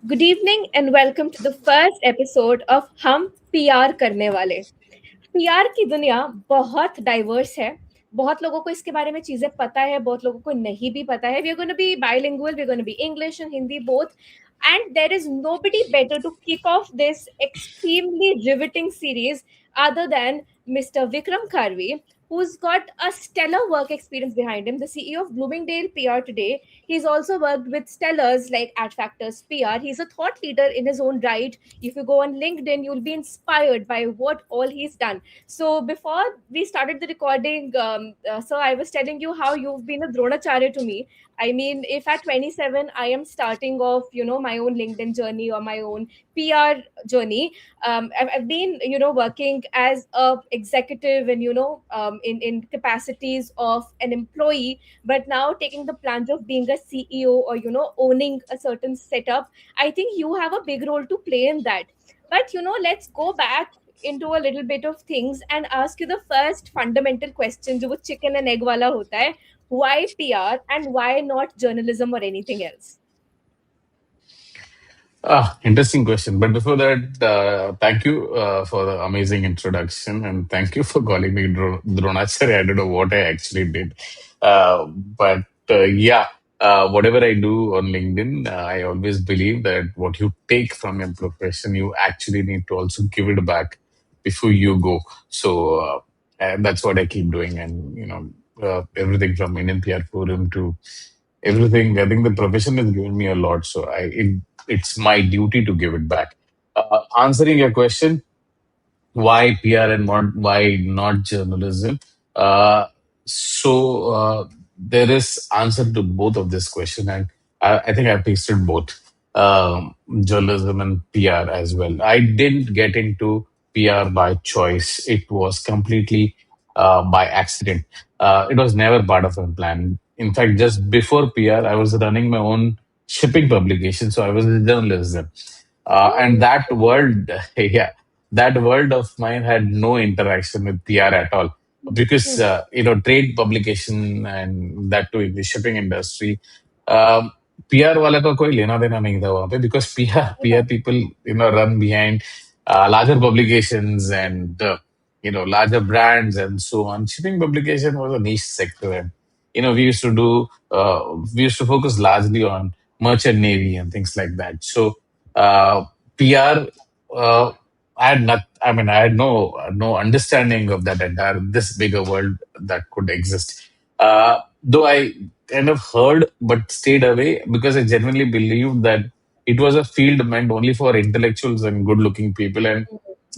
Good evening and welcome to the first episode of हम PR करने वाले। PR की दुनिया बहुत डाइवर्स है। बहुत लोगों को इसके बारे में चीजें पता है, बहुत लोगों को नहीं भी पता है। We are gonna be bilingual, we are gonna be English and Hindi both, and there is nobody better to kick off this extremely riveting series other than Mr. Vikram Kharvi, who's got a stellar work experience behind him, the CEO of Bloomingdale PR today. He's also worked with stellars like Ad Factors PR. He's a thought leader in his own right. If you go on LinkedIn, you'll be inspired by what all he's done. So before we started the recording, so I was telling you how you've been a Dronacharya to me. I mean, if at 27 I am starting off, my own LinkedIn journey or my own PR journey, I've been, working as a executive and, in capacities of an employee, but now taking the plunge of being a CEO or, owning a certain setup. I think you have a big role to play in that. But, let's go back into a little bit of things and ask you the first fundamental question, जो वो chicken and egg वाला होता है. Why PR and why not journalism or anything else? Interesting question. But before that, thank you for the amazing introduction and thank you for calling me Dronacharya. I don't know what I actually did. But whatever I do on LinkedIn, I always believe that what you take from your profession, you actually need to also give it back before you go. And that's what I keep doing. And, everything from Indian PR Forum to everything. I think the profession has given me a lot, so it's my duty to give it back. Answering your question, why PR and why not journalism? Uh, so there is answer to both of this question, and I think I've tasted both journalism and PR as well. I didn't get into PR by choice; it was completely by accident. It was never part of a plan. In fact, just before PR, I was running my own shipping publication, so I was a journalist then. And Oh, that world, yeah, that world of mine had no interaction with PR at all because hmm. trade publication and that too in the shipping industry. Um, PR वाला का कोई लेना देना नहीं था वहाँ पे because PR people run behind larger publications and larger brands and so on. Shipping publication was a niche sector, and we used to focus largely on merchant navy and things like that. So uh, PR. I had not. I mean, I had no understanding of that entire this bigger world that could exist. Though I kind of heard but stayed away because I genuinely believed that it was a field meant only for intellectuals and good-looking people, and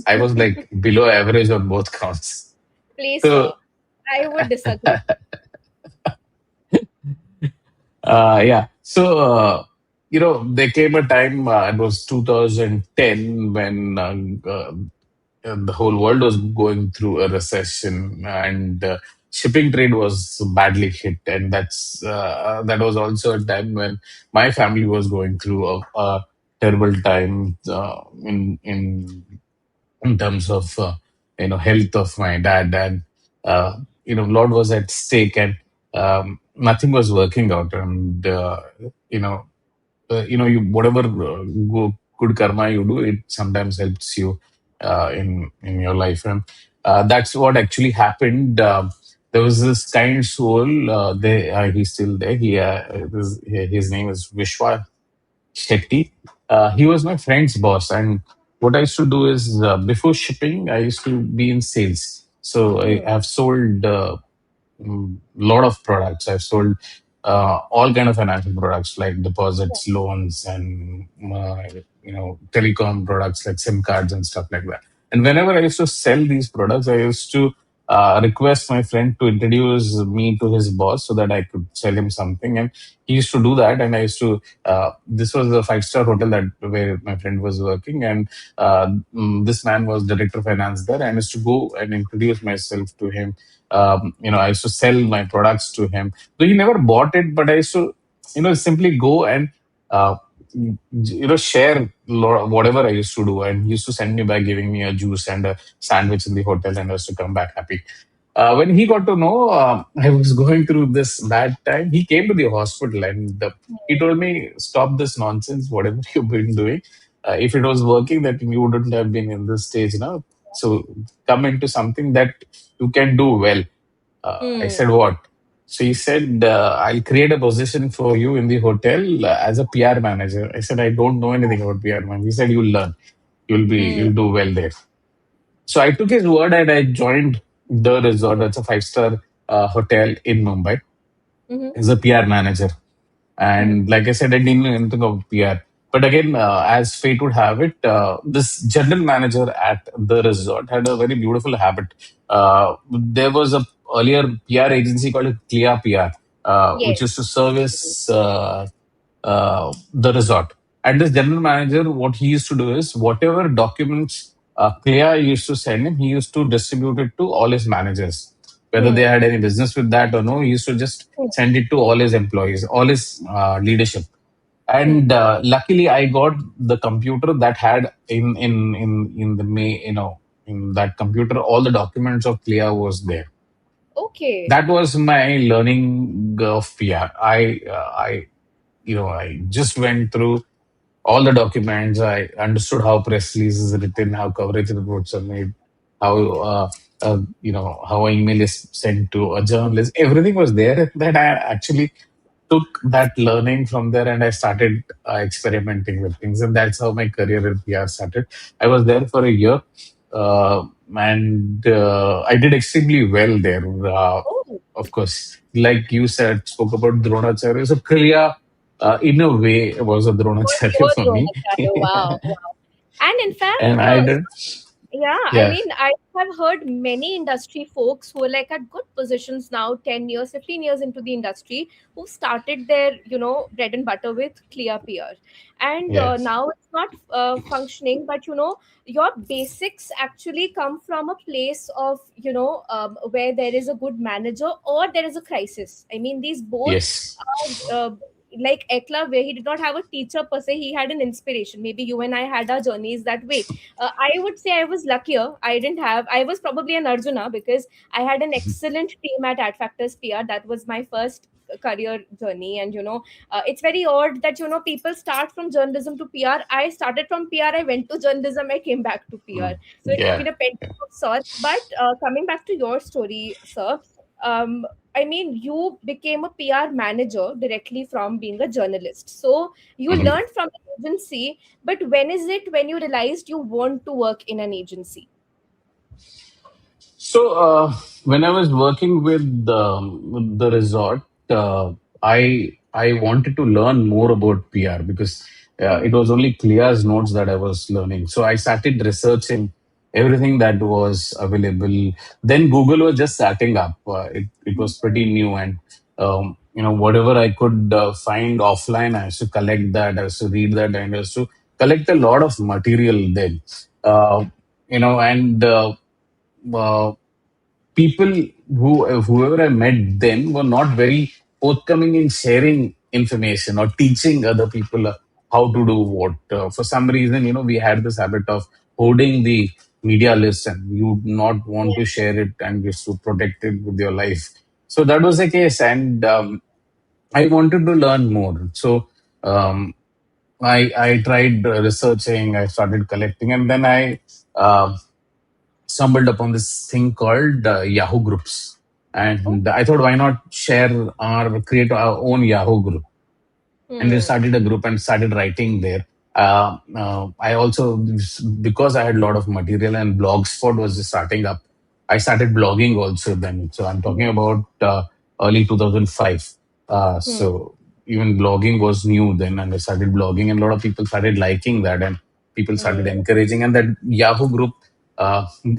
I was like below average on both counts. Please, So sir. I would disagree. Yeah. There came a time, it was 2010, when the whole world was going through a recession and shipping trade was badly hit. And that was also a time when my family was going through a terrible time in terms of health of my dad, and lot was at stake, and nothing was working out, and you whatever good karma you do, it sometimes helps you in your life, and that's what actually happened. There was this kind soul. He's still there. His name is Vishwa Shetty. He was my friend's boss, and what I used to do is before shipping, I used to be in sales. So I Hmm. have sold lot of products. I've sold all kind of financial products like deposits, loans, and telecom products like SIM cards and stuff like that. And whenever I used to sell these products, I used to request my friend to introduce me to his boss so that I could sell him something. And he used to do that, and I used to. This was a five-star hotel that where my friend was working, and this man was director of finance there. And I used to go and introduce myself to him. I used to sell my products to him. So he never bought it, but I used to, simply go and uh, share whatever I used to do. And he used to send me back, giving me a juice and a sandwich in the hotel, and I used to come back happy. When he got to know I was going through this bad time, he came to the hospital and he told me, "Stop this nonsense, whatever you've been doing. If it was working, that you wouldn't have been in this stage now. So come into something that you can do well." I Hmm. said, "What?" So he said, "I'll create a position for you in the hotel as a PR manager." I said, "I don't know anything about PR manager." He said, "You'll learn. Hmm. You'll do well there." So I took his word and I joined the resort. That's a five-star hotel in Mumbai Hmm. as a PR manager. Hmm. And like I said, I didn't know anything of PR. But again, as fate would have it, this general manager at the resort had a very beautiful habit. There was a earlier PR agency called Clear PR, which used to Yes. service the resort. And this general manager, what he used to do is whatever documents Clear used to send him, he used to distribute it to all his managers. Whether they Hmm. had any business with that or no, he used to just Hmm. send it to all his employees, all his leadership. Hmm. And luckily, I got the computer that had in the May, in that computer, all the documents of Clear was there. Okay. That was my learning of PR. I just went through all the documents. I understood how press release is written, how coverage reports are made, how how an email is sent to a journalist. Everything was there. That I actually took that learning from there and I started experimenting with things, and that's how my career in PR started. I was there for a year, and I did extremely well there. Oh, Of course, like you said, spoke about Dronacharya. So Kriya, in a way, was a was Dronacharya your for me. Dronacharya. Wow. Wow. And in fact, And I did, yeah, I yeah, mean, I have heard many industry folks who are like at good positions now, 10 years, 15 years into the industry, who started their, bread and butter with clear PR. And yeah, now it's not functioning, but, your basics actually come from a place of, where there is a good manager or there is a crisis. I mean, these both yes, are. Like Ekla, where he did not have a teacher per se, he had an inspiration. Maybe you and I had our journeys that way. I would say I was luckier. I was probably an Arjuna because I had an excellent team at Ad Factors PR. That was my first career journey. And, it's very odd that, people start from journalism to PR. I started from PR, I went to journalism, I came back to PR. mm, So it's yeah. been a pendulum of sorts. But coming back to your story, sir, I mean, you became a PR manager directly from being a journalist. So you Mhm. learned from an agency, but when is it when you realized you want to work in an agency? So when I was working with the resort, I wanted to learn more about PR because Hmm. it was only Clia's notes that I was learning. So I started researching everything that was available. Then Google was just starting up. It was pretty new, and whatever I could find offline, I used to collect that. I used to read that, and I used to collect a lot of material then. Uh, and people whoever I met then were not very forthcoming in sharing information or teaching other people how to do what. For some reason, we had this habit of holding the media list, and you not want to share it and just to protect it with your life. So that was the case, and I wanted to learn more. So um, I tried researching. I started collecting, and then I. Uh, stumbled upon this thing called Yahoo groups. Oh. And I thought, why not share or create our own Yahoo group? And we Hmm. started a group and started writing there. I also, because I had a lot of material and Blogspot was just starting up, I started blogging also then. So I'm talking Hmm. about early 2005. Hmm. So even blogging was new then, and I started blogging, and a lot of people started liking that, and people started Hmm. encouraging, and that Yahoo group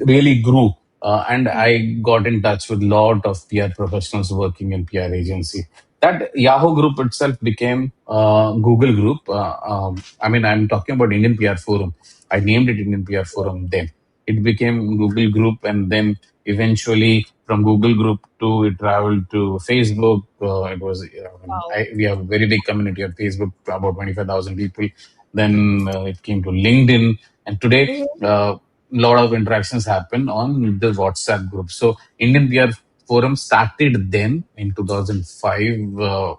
really grew. And Hmm. I got in touch with a lot of PR professionals working in PR agency. That Yahoo group itself became Google group. I mean, I'm talking about Indian PR Forum. I named it Indian PR Forum then. It became Google group, and then eventually from Google group to it traveled to Facebook. It was Wow. we have a very big community on Facebook, about 25,000 people. Then it came to LinkedIn, and today Mhm. lot of interactions happen on the WhatsApp group. So Indian PR forum started then in 2005.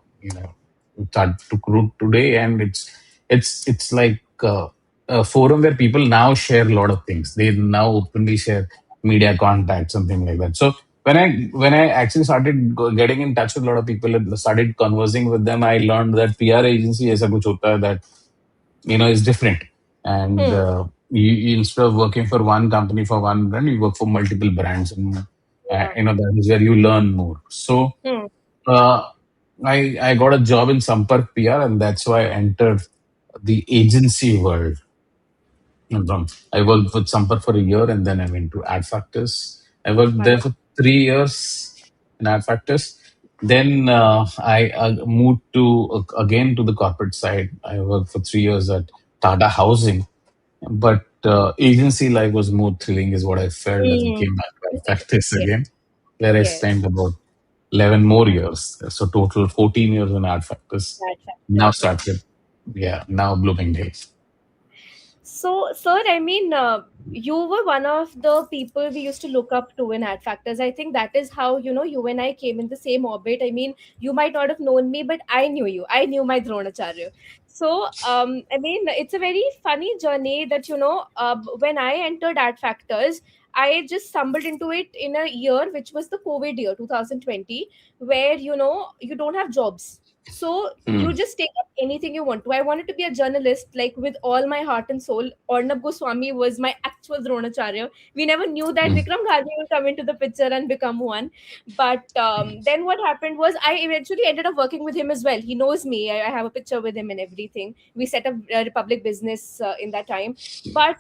Start to grow today, and it's like a forum where people now share a lot of things. They now openly share media contacts, something like that. So when I actually started getting in touch with a lot of people and started conversing with them, I learned that PR agency aisa kuch hota hai that is different. And Hmm. instead of working for one company for one brand, you work for multiple brands, and Yeah. that is where you learn more. So Hmm. uh, I got a job in Sampark PR, and that's why I entered the agency world. I worked with Sampark for a year, and then I went to Ad Factors. I worked there Wow. for 3 years in Ad Factors. Then I moved to again to the corporate side. I worked for 3 years at Tata Housing, but agency life was more thrilling, is what I felt as I Hmm. came back to Ad Factors Yes. again, where I Yes. spent about 11 more years. So total 14 years in Ad Factors. That Now factors. Yeah. started, yeah, now Bloomingdale. So, sir, I mean, you were one of the people we used to look up to in Ad Factors. I think that is how, you and I came in the same orbit. I mean, you might not have known me, but I knew you. I knew my Dronacharya. So, I mean, it's a very funny journey that, when I entered Ad Factors, I just stumbled into it in a year, which was the COVID year, 2020, where, you don't have jobs. So Hmm. you just take up anything you want to. I wanted to be a journalist, like with all my heart and soul. Arnab Goswami was my actual Dronacharya. We never knew that Hmm. Vikram Kharvi will come into the picture and become one. But then what happened was I eventually ended up working with him as well. He knows me. I have a picture with him and everything. We set up Republic Business in that time. But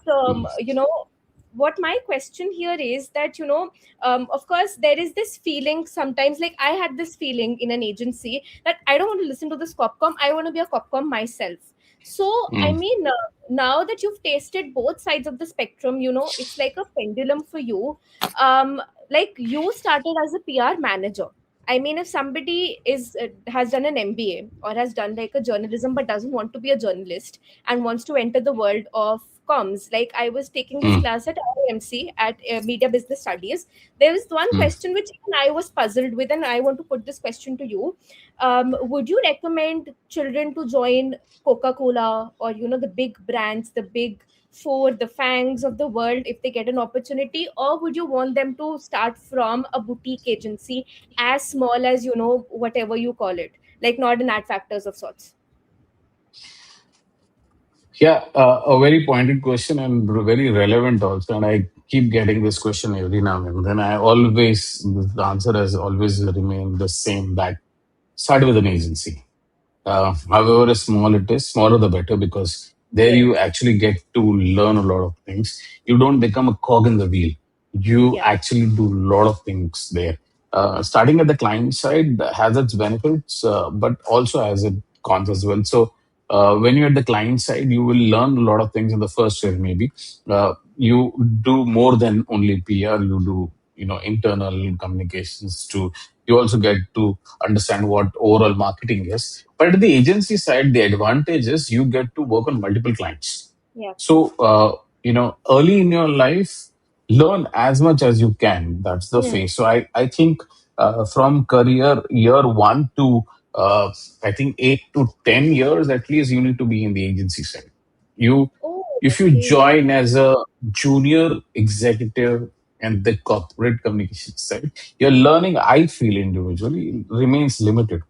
what my question here is that of course there is this feeling sometimes, like I had this feeling in an agency that I don't want to listen to this copcom. I want to be a copcom myself. So, I Hmm. mean, now that you've tasted both sides of the spectrum, it's like a pendulum for you. Um, like you started as a PR manager. I mean, if somebody is has done an MBA or has done like a journalism but doesn't want to be a journalist and wants to enter the world of comms, like I was taking this Hmm. class at IMC at Media Business Studies. There was one Hmm. question which even I was puzzled with, and I want to put this question to you. Would you recommend children to join Coca-Cola or the big brands, the big four, the fangs of the world, if they get an opportunity, or would you want them to start from a boutique agency as small as whatever you call it, like not an Ad Factors of sorts? Yeah, a very pointed question and very relevant also. And I keep getting this question every now and then. The answer has always remained the same, that start with an agency. However small it is, smaller the better, because there you Yes. actually get to learn a lot of things. You don't become a cog in the wheel. You Yeah. actually do a lot of things there. Starting at the client side has its benefits, but also has its cons as well. So when you're at the client side, you will learn a lot of things in the first year. Maybe you do more than only PR. You do internal communications too. You also get to understand what overall marketing is. But at the agency side, the advantage is you get to work on multiple clients. Yeah. So, early in your life, learn as much as you can. That's the Hmm. phase. So, I think from career year one to I think 8 to 10 years at least, you need to be in the agency side. You, Oh, if you okay. join as a junior executive and the corporate communication side, your learning, I feel individually, remains limited.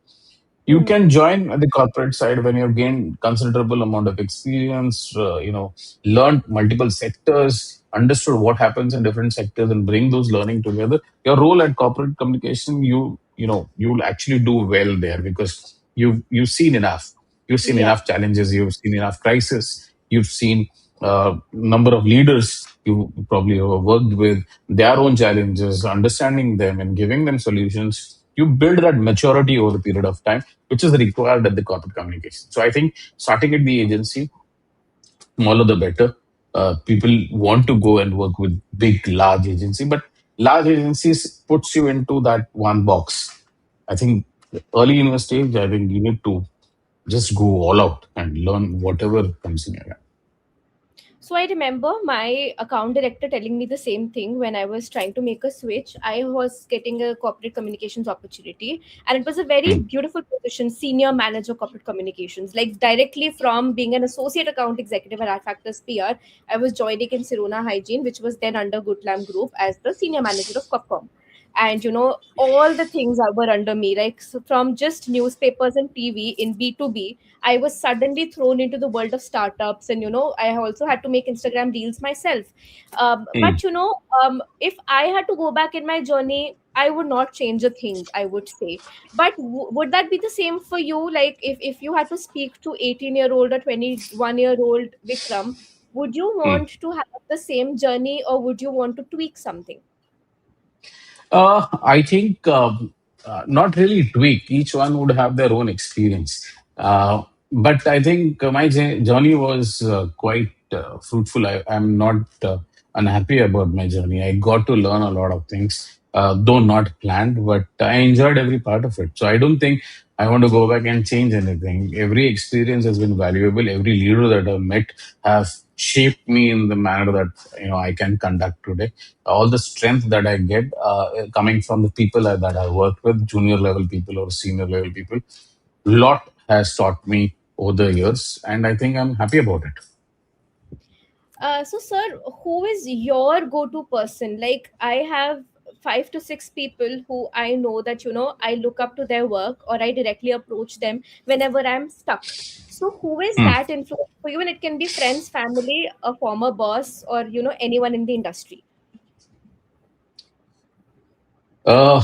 You Hmm. can join at the corporate side when you've gained considerable amount of experience, learned multiple sectors, understood what happens in different sectors, and bring those learning together. Your role at corporate communication, you'll actually do well there, because you've seen enough. You've seen Yeah. enough challenges. You've seen enough crisis. You've seen number of leaders you probably have worked with, their own challenges, understanding them and giving them solutions. You build that maturity over the period of time, which is required at the corporate communication. So I think starting at the agency, smaller the better. People want to go and work with big, large agency, but large agencies puts you into that one box. I think early in your stage, I think you need to just go all out and learn whatever comes in your hand. So I remember my account director telling me the same thing when I was trying to make a switch. I was getting a corporate communications opportunity, and it was a very Mm, beautiful position, senior manager corporate communications, like directly from being an associate account executive at Factors PR. I was joining in Sirona Hygiene, which was then under Goodlam Group, as the senior manager of Copcom. And all the things were under me, like, so from just newspapers and TV in B2B, I was suddenly thrown into the world of startups, and I also had to make Instagram reels myself. mm. But if I had to go back in my journey, I would not change a thing, I would say. But would that be the same for you? Like, if you had to speak to 18-year-old or 21-year-old Vikram, would you Mm. want to have the same journey, or would you want to tweak something? I think not really tweak. Each one would have their own experience. But I think my journey was quite fruitful. I'm not unhappy about my journey. I got to learn a lot of things, though not planned, but I enjoyed every part of it. So I don't think I want to go back and change anything. Every experience has been valuable. Every leader that I've met have shaped me in the manner that I can conduct today. All the strength that I get coming from the people that I work with, junior level people or senior level people, lot has taught me over the years, and I think I'm happy about it. So, sir, who is your go-to person? Like, I have 5 to 6 people who I know that I look up to their work, or I directly approach them whenever I'm stuck. So, who is Hmm. that influence for you? And it can be friends, family, a former boss, or anyone in the industry. Uh,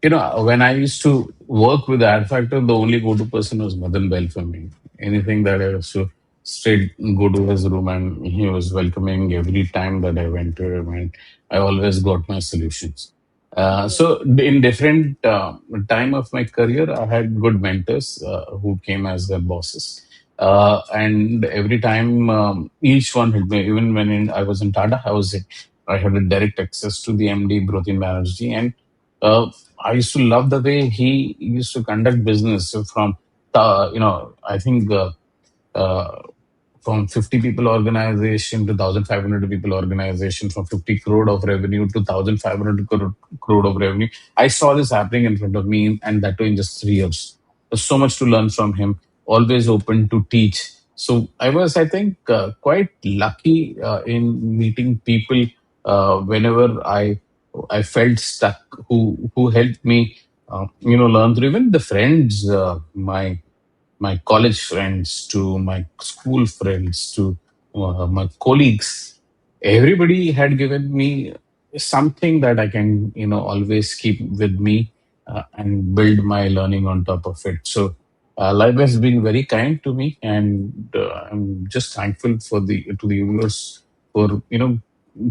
when I used to work with Ad Factor, the only go-to person was Madan Bell for me. Anything that I was to straight go to his room, and he was welcoming every time that I went to him, and I always got my solutions. Great. So in different time of my career, I had good mentors who came as their bosses. And every time, each one helped me. Even when I was in Tata Housing, I had a direct access to the MD, Brotin Banerjee, and uh, I used to love the way he used to conduct business. So from, I think uh, from 50 people organization to 1,500 people organization, from 50 crore of revenue to 1,500 crore of revenue. I saw this happening in front of me, and that too in just 3 years. There's so much to learn from him, always open to teach. So I was, I think, quite lucky in meeting people whenever I felt stuck, who helped me, learn through. Even the friends, my college friends to my school friends to my colleagues, everybody had given me something that I can, always keep with me and build my learning on top of it. So life has been very kind to me, and I'm just thankful for the to the universe for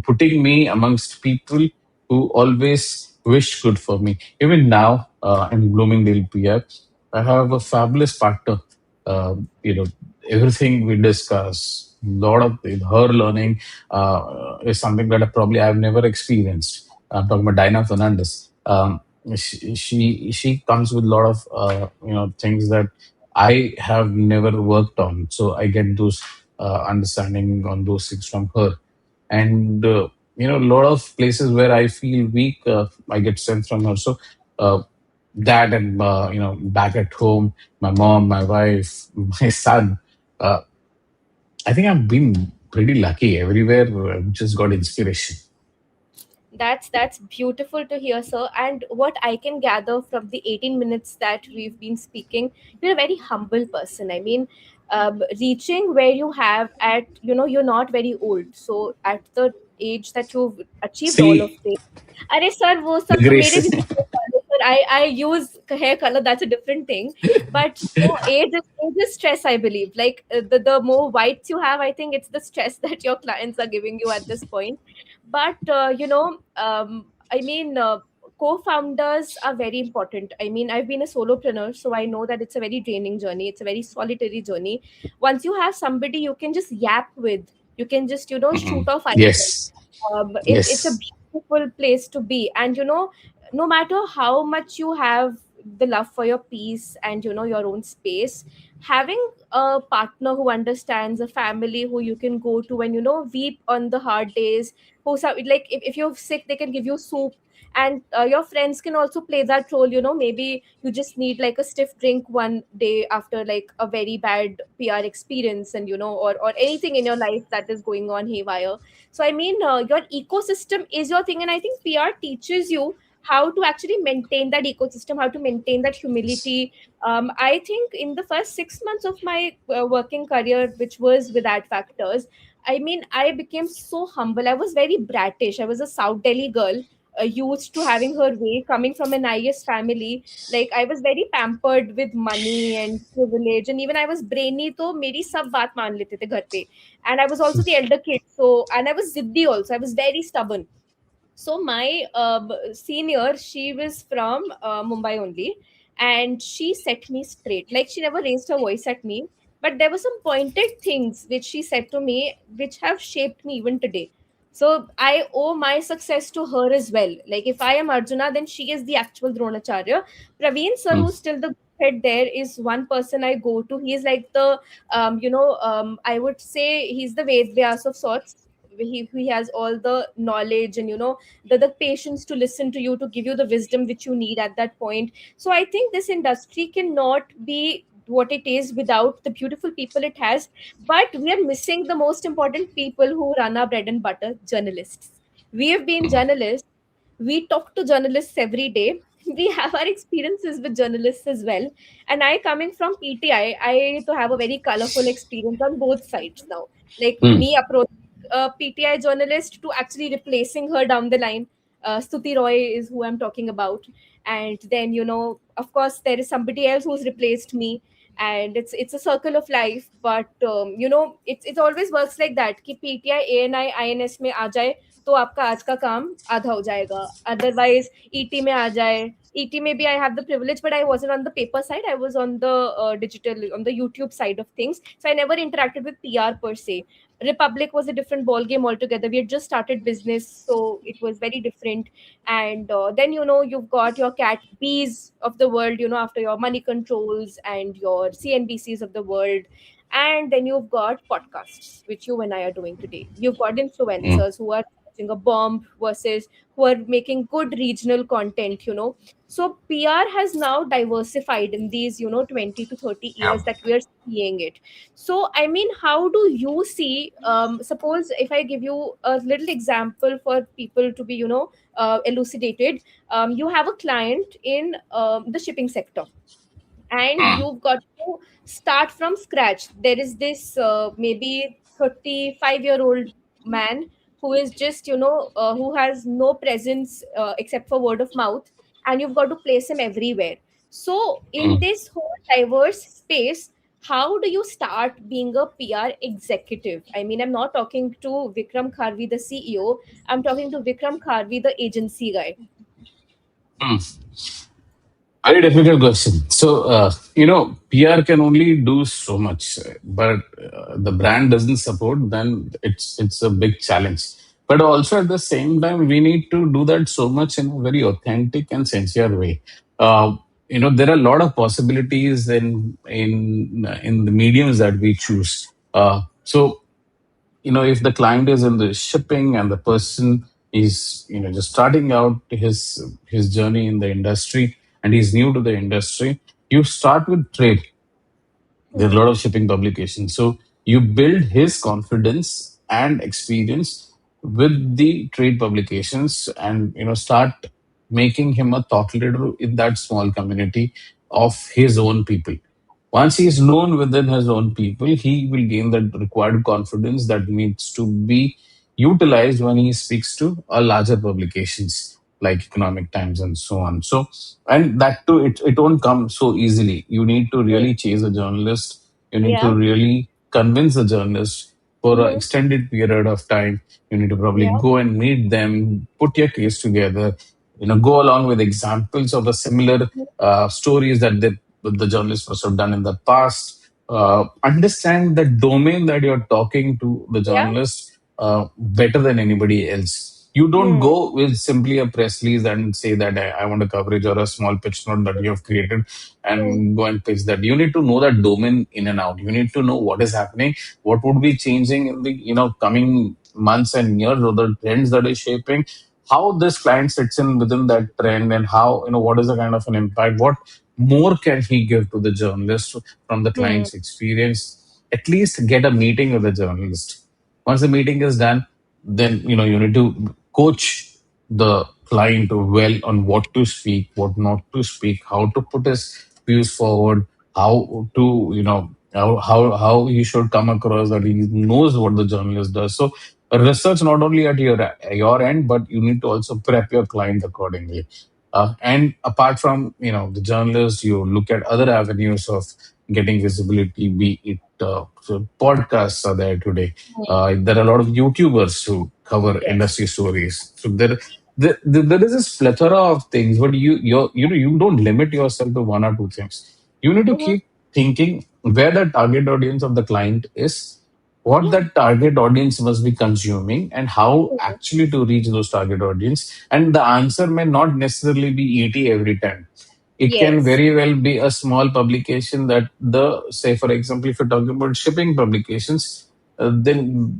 putting me amongst people who always wish good for me. Even now, in Bloomingdale PR, I have a fabulous partner. Uh, you know, everything we discuss, lot of her learning is something that probably I've never experienced. I'm talking about Dinah Fernandez. She comes with a lot of things that I have never worked on, so I get those understanding on those things from her. And a lot of places where I feel weak, I get strength from her. So uh, that, and back at home, my mom, my wife, my son, uh, I think I've been pretty lucky everywhere. I've just got inspiration. That's beautiful to hear, sir. And what I can gather from the 18 minutes that we've been speaking, you're a very humble person. I mean, reaching where you have at, you're not very old. So at the age that you've achieved all of See this, अरे sir वो the सब तो मेरे भी grace. Sir I use hair color, that's a different thing. But age is stress, I believe. Like, the more whites you have, I think it's the stress that your clients are giving you at this point. But I mean, co-founders are very important. I mean, I've been a solopreneur, so I know that it's a very draining journey, it's a very solitary journey. Once you have somebody you can just yap with, you can just shoot Mhm. off ideas. Yes, It's a yes. beautiful place to be. And no matter how much you have the love for your peace and your own space, having a partner who understands, a family who you can go to and weep on the hard days, like if you're sick they can give you soup, and your friends can also play that role. Maybe you just need like a stiff drink one day after like a very bad PR experience, and or anything in your life that is going on haywire. So I mean, your ecosystem is your thing, and I think PR teaches you how to actually maintain that ecosystem, how to maintain that humility. I think in the first 6 months of my working career, which was with Ad Factors, I mean, I became so humble. I was very brattish. I was a South Delhi girl, used to having her way, coming from an IS family. Like I was very pampered with money and privilege, and even I was brainy. तो मेरी सब बात मान लेते थे घर पे. And I was also the elder kid, so and I was ziddi also. I was very stubborn. So my senior, she was from Mumbai only, and she set me straight. Like she never raised her voice at me, but there were some pointed things which she said to me which have shaped me even today. So I owe my success to her as well. Like if I am Arjuna, then she is the actual Dronacharya. Praveen sir, Mm, who's still the head there, is one person I go to. He is like the I would say he's the Ved Vyas of sorts. He has all the knowledge and the patience to listen to you, to give you the wisdom which you need at that point. So I think this industry cannot be what it is without the beautiful people it has, but we are missing the most important people who run our bread and butter: journalists. We have been mm, journalists, we talk to journalists every day, we have our experiences with journalists as well. And I, coming from PTI, I to have a very colorful experience on both sides now. Like mm, me approaching a PTI journalist to actually replacing her down the line. Stuti Roy is who I'm talking about. And then, of course, there is somebody else who's replaced me. And it's a circle of life. But, it always works like that. कि PTI, ANI, INS में आ जाए तो आपका आज का काम आधा हो जाएगा. Otherwise, ET में आ जाए. ET maybe I have the privilege, but I wasn't on the paper side. I was on the digital, on the YouTube side of things. So I never interacted with PR per se. Republic was a different ball game altogether. We had just started business, so it was very different. And then you've got your cat B's of the world, after your money controls and your CNBCs of the world. And then you've got podcasts, which you and I are doing today. You've got mm. influencers who are launching a bomb versus who are making good regional content. So PR has now diversified in these 20 to 30 Yeah. years that we are seeing it. So, I mean, how do you see? Suppose if I give you a little example for people to be, elucidated. You have a client in the shipping sector, and Mm, you've got to start from scratch. There is this maybe 35-year-old man who is just who has no presence except for word of mouth, and you've got to place him everywhere. So in mm. this whole diverse space, how do you start being a PR executive? I mean, I'm not talking to Vikram Kharvi, the CEO. I'm talking to Vikram Kharvi, the agency guy. Mm. Very difficult question. So, PR can only do so much, but the brand doesn't support, then it's a big challenge. But also at the same time, we need to do that so much in a very authentic and sincere way. Uh, there are a lot of possibilities in the mediums that we choose. So if the client is in the shipping and the person is just starting out his journey in the industry and he's new to the industry, you start with trade. There's a Hmm. lot of shipping publications, so you build his confidence and experience with the trade publications, and start making him a thought leader in that small community of his own people. Once he is known within his own people, he will gain the required confidence that needs to be utilized when he speaks to a larger publications like Economic Times and so on. So, and that too, it won't come so easily. You need to Hmm. really chase a journalist. You need to Yeah. really convince the journalist for an Hmm. extended period of time. You need to probably Yeah. go and meet them, put your case together, go along with examples of the similar stories that the journalist must have done in the past. Understand the domain that you're talking to the Yeah. journalist better than anybody else. You don't Hmm. go with simply a press release and say that I want a coverage or a small pitch note that you have created Hmm. and go and pitch that. You need to know that domain in and out. You need to know what is happening, what would be changing in the coming months and years, or the trends that is shaping, how this client sits in within that trend, and how what is the kind of an impact, what more can he give to the journalist from the Hmm. client's experience. At least get a meeting with the journalist. Once the meeting is done, then you need to coach the client well on what to speak, what not to speak, how to put his views forward, how to how he should come across that he knows what the journalist does. So research not only at your end, but you need to also prep your client accordingly. And apart from the journalist, you look at other avenues of getting visibility. Be it so podcasts are there today. There are a lot of YouTubers who cover Yes. industry stories. So there is this plethora of things, but you don't limit yourself to one or two things. You need to Mm-hmm. keep thinking where the target audience of the client is, what Yeah. that target audience must be consuming, and how Mhm. actually to reach those target audience. And the answer may not necessarily be ET every time. It can Yes. very well be a small publication that say for example, if you're talking about shipping publications, then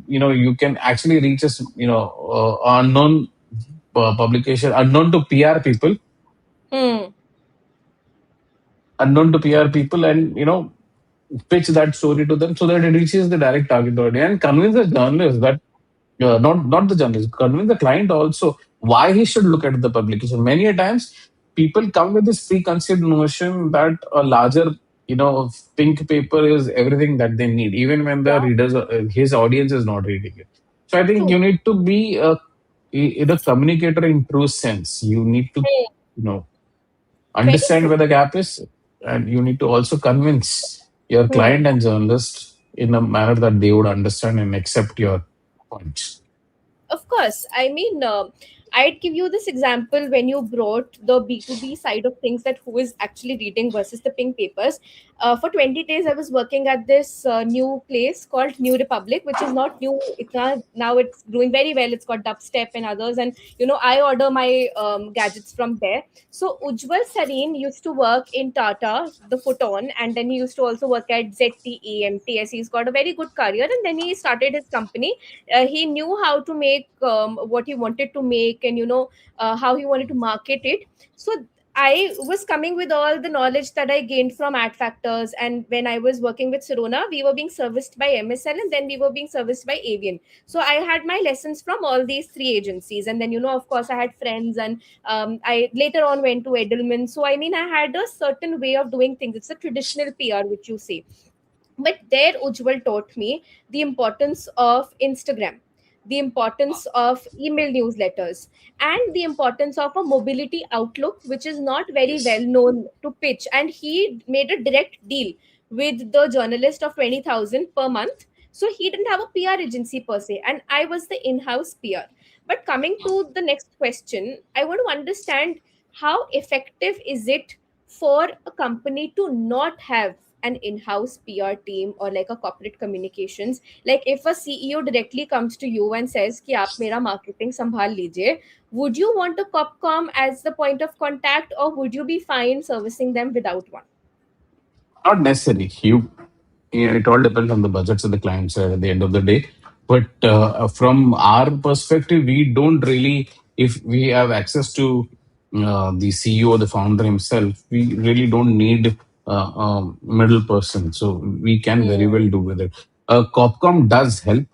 you can actually reach us, unknown publication, Hmm. unknown to PR people, and pitch that story to them so that it reaches the direct target audience, and convince the journalist that not the journalist, convince the client also why he should look at the publication. Many a times, people come with this preconceived notion that a larger, pink paper is everything that they need, even when the Yeah. readers, his audience is not reading it. So I think you True. need to be a communicator in true sense. You need to, Hmm. you know, Very understand true. where the gap is, and you need to also convince your Hmm. client and journalist in a manner that they would understand and accept your points. Of course. I mean, I'd give you this example when you brought the B2B side of things, that who is actually reading versus the pink papers. For 20 days, I was working at this new place called New Republic, which is not new. It's not, now it's doing very well. It's got dubstep and others. And, I order my gadgets from there. So Ujjwal Sareen used to work in Tata, the Photon, and then he used to also work at ZTE and TS. He's got a very good career. And then he started his company. He knew how to make what he wanted to make, and how he wanted to market it. So I was coming with all the knowledge that I gained from ad factors, and when I was working with Sirona, we were being serviced by MSL, and then we were being serviced by Avian. So I had my lessons from all these three agencies, and then of course I had friends, and I later on went to Edelman. So I mean, I had a certain way of doing things. It's a traditional PR, which you say. But there, Ujjwal taught me the importance of Instagram, the importance of email newsletters, and the importance of a mobility outlook, which is not very well Yes. known to pitch. And he made a direct deal with the journalist of 20,000 per month. So he didn't have a PR agency per se, and I was the in house PR. But coming to the next question, I want to understand, how effective is it for a company to not have an in-house PR team or like a corporate communications? Like if a CEO directly comes to you and says कि आप मेरा marketing संभाल लीजिए, would you want a copcom as the point of contact, or would you be fine servicing them without one? Not necessary. It all depends on the budgets of the clients at the end of the day. But from our perspective, we don't really, if we have access to the CEO or the founder himself, we really don't need middle person. So we can very Hmm. well do with it. Copcom does help,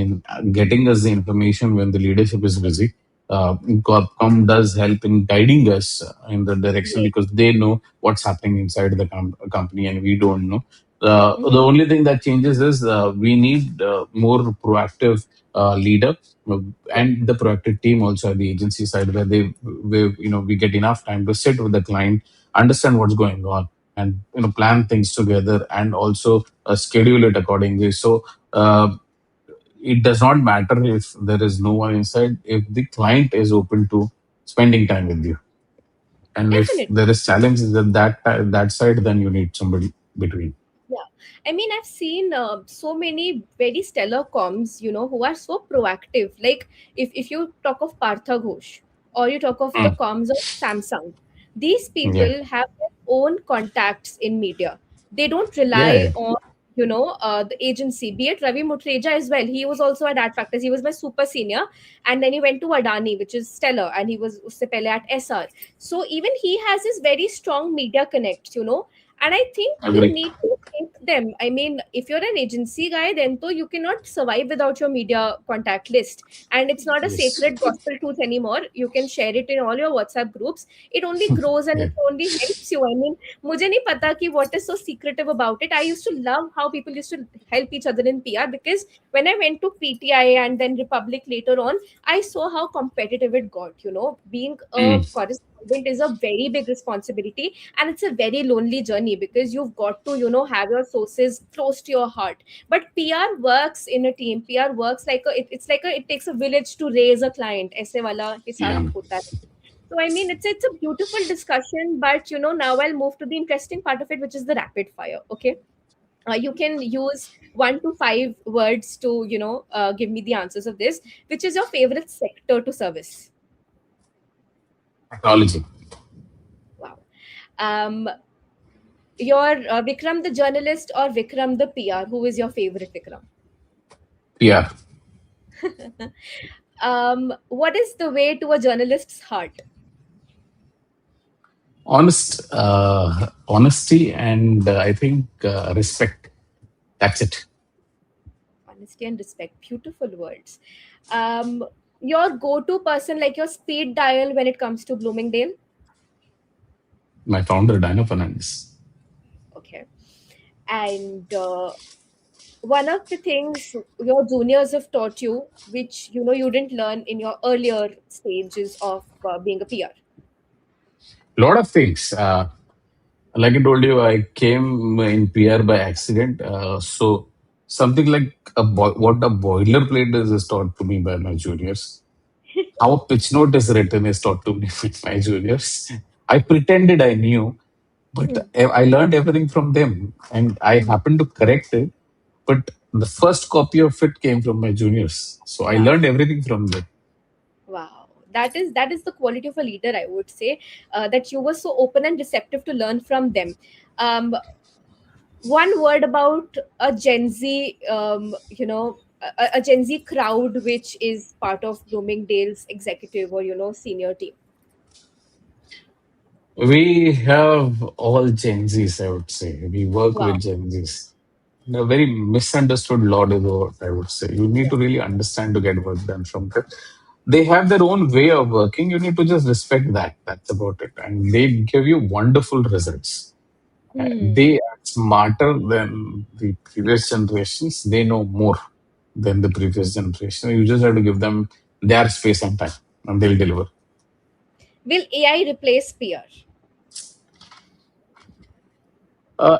in getting us the information when the leadership is busy. Copcom does help in guiding us in the direction, Yes. because they know what's happening inside the company and we don't know. The Mhm. only thing that changes is we need more proactive leader, Yeah. and the proactive team also at the agency side, where we get enough time to sit with the client, understand what's going on, and plan things together, and also schedule it accordingly. So it does not matter if there is no one inside, if the client is open to spending time with you. And if Definitely. there is challenges at that side, then you need somebody between. Yeah. I mean, I've seen so many very stellar comms, who are so proactive. Like if you talk of Partha Ghosh or you talk of the Mm. comms of Samsung, these Yeah. people have their own contacts in media. They don't Yeah. rely Yeah. on the agency, be it Ravi Mutreja as well. He was also at Ad Factors. He was my super senior, and then he went to Adani, which is stellar, and he was usse pehle at SR. So even he has his very strong media connects. And I think you Agree. need to take them. I mean, if you're an agency guy, then though you cannot survive without your media contact list. And it's not a Yes. sacred gospel truth anymore. You can share it in all your WhatsApp groups. It only grows and Yeah. it only helps you. I mean, मुझे नहीं पता कि what is so secretive about it. I used to love how people used to help each other in PR, because when I went to PTI and then Republic later on, I saw how competitive it got. Being a Mm. correspondent is a very big responsibility, and it's a very lonely journey because you've got to have your sources close to your heart. But PR works in a team. PR works like it's like it takes a village to raise a client. ऐसे वाला हिसाब Yeah. होता है. So I mean, it's a beautiful discussion, but now I'll move to the interesting part of it, which is the rapid fire. Okay, you can use 1 to 5 words to give me the answers of this. Which is your favorite sector to service? Technology. Wow. Um, your Vikram the journalist or Vikram the PR? Who is your favorite Vikram? PR. What is the way to a journalist's heart? Honesty, and I think respect. That's it. Honesty and respect. Beautiful words. Um, your go-to person, like your speed dial when it comes to Bloomingdale? My founder, Dino Fernandez. Okay. And one of the things your juniors have taught you, which you didn't learn in your earlier stages of being a PR? A lot of things. Like I told you, I came in PR by accident. So something like what a boilerplate is taught to me by my juniors. How a pitch note is written is taught to me by my juniors. I pretended I knew, but Hmm. I learned everything from them, and I Hmm. happened to correct it. But the first copy of it came from my juniors, so I Wow. learned everything from them. Wow. That is the quality of a leader, I would say, that you were so open and receptive to learn from them. Um, one word about a Gen Z, a Gen Z crowd which is part of Bloomingdale's executive or senior team. We have all Gen Zs, I would say. We work Wow. with Gen Zs. A very misunderstood lot is what I would say. You need to really understand to get work done from them. They have their own way of working. You need to just respect that. That's about it. And they give you wonderful results. Hmm. They are smarter than the previous generations. They know more than the previous generation. You just have to give them their space and time, and they'll deliver. Will AI replace PR?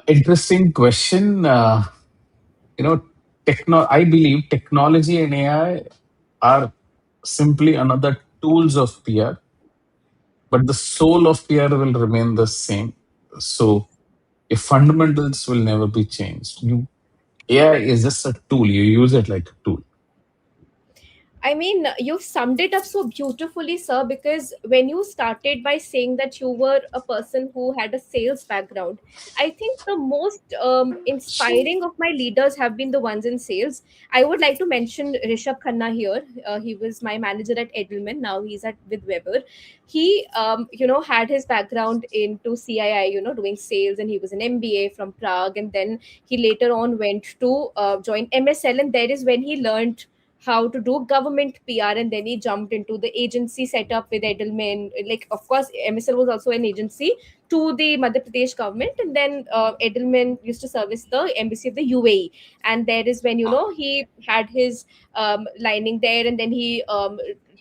Interesting question. You know, I believe technology and AI are simply another tools of PR, but the soul of PR will remain the same. So your fundamentals will never be changed. AI is just a tool. You use it like a tool. I mean, you've summed it up so beautifully, sir, because when you started by saying that you were a person who had a sales background, I think the most inspiring of my leaders have been the ones in sales. I would like to mention Rishabh Khanna here. He was my manager at Edelman. Now he's at with Weber. He, had his background into CII, doing sales, and he was an MBA from Prague. And then he later on went to join MSL, and there is when he learned how to do government PR, and then he jumped into the agency setup with Edelman. Like, of course, MSL was also an agency to the Madhya Pradesh government, and then Edelman used to service the embassy of the UAE. And there is when he had his lining there, and then he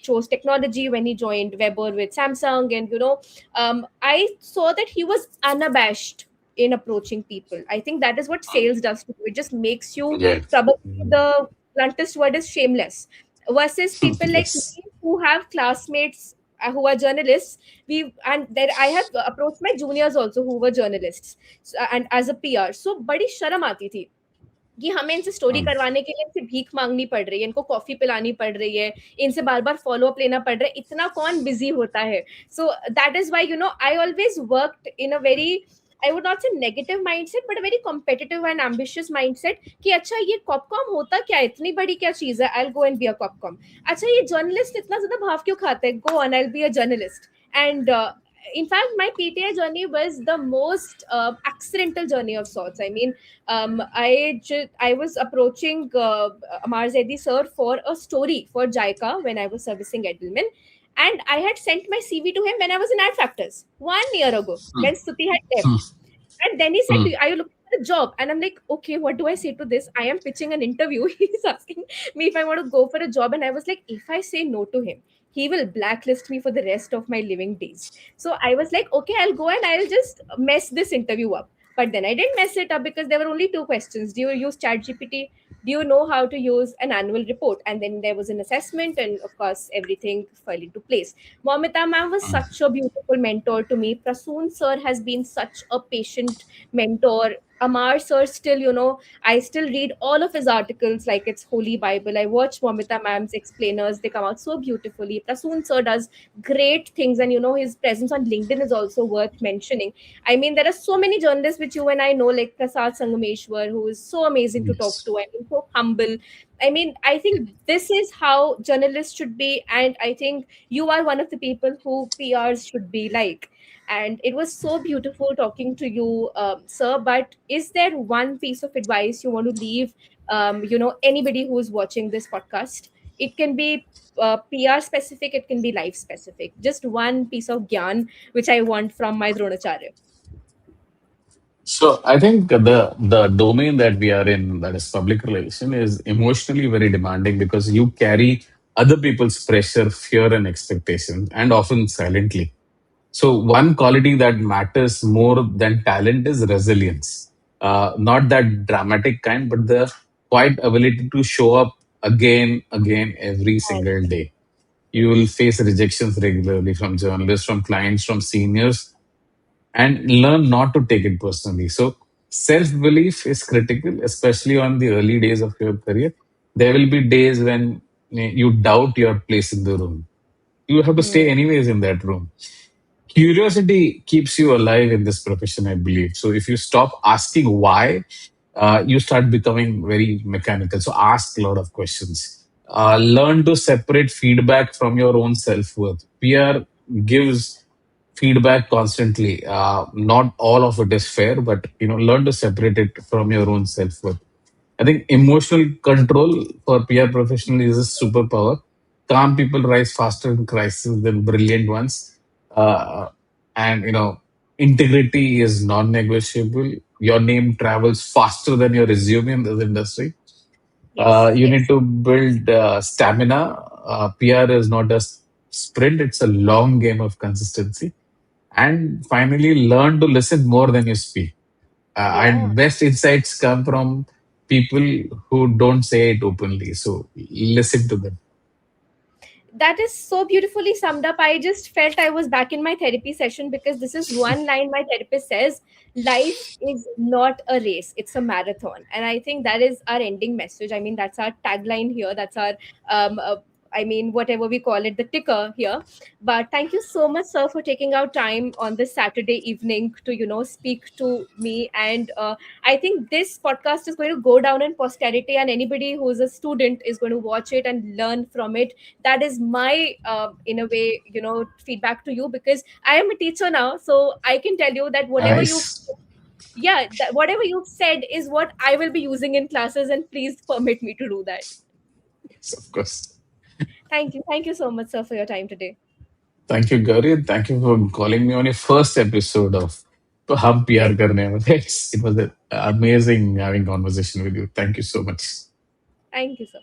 chose technology when he joined Weber with Samsung, and I saw that he was unabashed in approaching people. I think that is what sales does to you. It just makes you Yeah. probably the bluntest word is shameless, versus people like Yes. me who have classmates. who are journalists, we and there I have approached my juniors also who were journalists, and as a PR. So बड़ी शर्म आती थी कि हमें इनसे story Mm. करवाने के लिए इनसे भीख मांगनी पड़ रही है, इनको कॉफी पिलानी पड़ रही है, इनसे बार बार फॉलो अप लेना पड़ रहा है, इतना कौन बिजी होता है. So that is why I always worked in a very, I would not say negative mindset, but a very competitive and ambitious mindset कि अच्छा ये कॉपकॉम होता क्या है, इतनी बड़ी क्या चीज है, आई गो एंड बी अ कॉपकॉम. अच्छा ये जर्नलिस्ट इतना ज्यादा भाव क्यों खाते हैं, go on, I be a journalist. And in fact my PTA journey was the most accidental journey of sorts. I mean, I was approaching Amar Zaidi sir for a story for JICA when I was servicing Edelman, and I had sent my CV to him when I was in Ad Factors 1 year ago when Stuti had Mm. left. And then he said, Mm. "Are you looking for a job?" And I'm like, "Okay, what do I say to this? I am pitching an interview. He's asking me if I want to go for a job." And I was like, if I say no to him, he will blacklist me for the rest of my living days. So I was like, okay, I'll go and I'll just mess this interview up. But then I didn't mess it up because there were only two questions. Do you use ChatGPT? Do you know how to use an annual report? And then there was an assessment, and of course, everything fell into place. Momita ma'am was Mm. such a beautiful mentor to me. Prasoon sir has been such a patient mentor. Amar sir, still, I still read all of his articles like it's Holy Bible. I watch Momita ma'am's explainers, they come out so beautifully. Prasoon sir does great things, and his presence on LinkedIn is also worth mentioning. I mean, there are so many journalists which you and I know, like Prasad Sangameshwar, who is so amazing to talk Yes. to. I mean, so humble. I mean, I think this is how journalists should be, and I think you are one of the people who PRs should be like. And it was so beautiful talking to you, sir. But is there one piece of advice you want to leave, anybody who is watching this podcast? It can be PR specific, it can be life specific. Just one piece of gyan which I want from my Dronacharya. So I think the domain that we are in, that is public relation, is emotionally very demanding because you carry other people's pressure, fear, and expectations, and often silently. So one quality that matters more than talent is resilience. Not that dramatic kind, but the quiet ability to show up again, every single day. You will face rejections regularly from journalists, from clients, from seniors, and learn not to take it personally. So, self belief is critical, especially on the early days of your career. There will be days when you doubt your place in the room. You have to Hmm. stay anyways in that room. Curiosity keeps you alive in this profession, I believe. So, if you stop asking why, you start becoming very mechanical. So, ask a lot of questions. Learn to separate feedback from your own self worth. PR gives feedback constantly. Not all of it is fair, but learn to separate it from your own self worth. I think emotional control for PR professional is a superpower. Calm people rise faster in crisis than brilliant ones. And integrity is non-negotiable. Your name travels faster than your resume in this industry. Yes, You need yes. to build stamina. PR is not a sprint; it's a long game of consistency. And finally, learn to listen more than you speak. Yeah. And best insights come from people who don't say it openly. So listen to them. That is so beautifully summed up. I just felt I was back in my therapy session because this is one line my therapist says: life is not a race, it's a marathon. And I think that is our ending message. I mean, that's our tagline here. That's our, um, uh, I mean, whatever we call it, the ticker here. But thank you so much, sir, for taking out time on this Saturday evening to, speak to me. And I think this podcast is going to go down in posterity, and anybody who is a student is going to watch it and learn from it. That is my in a way, feedback to you, because I am a teacher now, so I can tell you that whatever you've Nice. yeah, that whatever you've said is what I will be using in classes, and please permit me to do that. Yes, of course. Thank you so much, sir, for your time today. Thank you, Gauri. And thank you for calling me on your first episode of Hum PR Thank, Karne Wale. It was amazing having conversation with you. Thank you so much. thank you, sir.